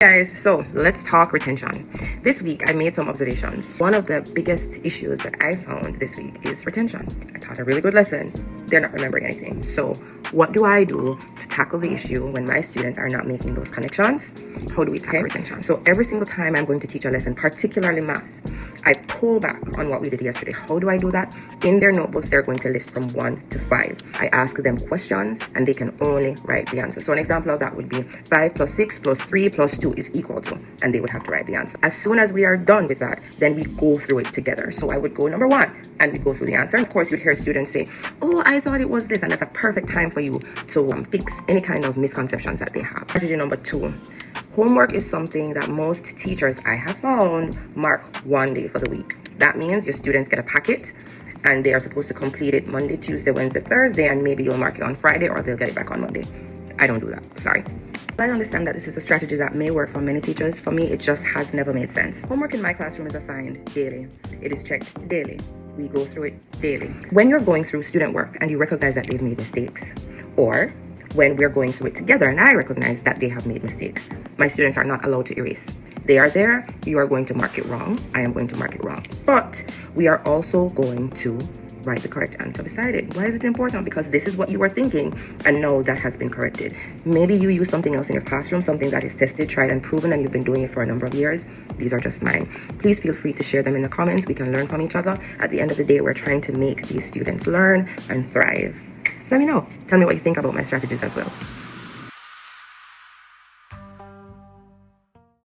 Guys, so let's talk retention. This week I made some observations. One of the biggest issues that I found this week is retention. I taught a really good lesson. They're not remembering anything. So what do I do to tackle the issue when my students are not making those connections? How do we tackle retention? So every single time I'm going to teach a lesson, particularly math, I pull back on what we did yesterday. How do I do that? In their notebooks, they're going to list from 1 to 5. I ask them questions and they can only write the answer. So an example of that would be 5 plus 6 plus 3 plus 2 is equal to, and they would have to write the answer. As soon as we are done with that, then we go through it together. So I would go number 1 and we go through the answer. And of course, you'd hear students say, oh, I thought it was this. And that's a perfect time for you to fix any kind of misconceptions that they have. Strategy number 2. Homework is something that most teachers I have found mark one day for the week. That means your students get a packet and they are supposed to complete it Monday, Tuesday, Wednesday, Thursday, and maybe you'll mark it on Friday or they'll get it back on Monday. I don't do that, sorry. I understand that this is a strategy that may work for many teachers. For me, it just has never made sense. Homework in my classroom is assigned daily. It is checked daily. We go through it daily. When you're going through student work and you recognize that they've made mistakes, or when we're going through it together and I recognize that they have made mistakes, my students are not allowed to erase. They are there, you are going to mark it wrong, I am going to mark it wrong. But we are also going to write the correct answer beside it. Why is it important? Because this is what you were thinking and now that has been corrected. Maybe you use something else in your classroom, something that is tested, tried and proven, and you've been doing it for a number of years. These are just mine. Please feel free to share them in the comments. We can learn from each other. At the end of the day, we're trying to make these students learn and thrive. Let me know. Tell me what you think about my strategies as well.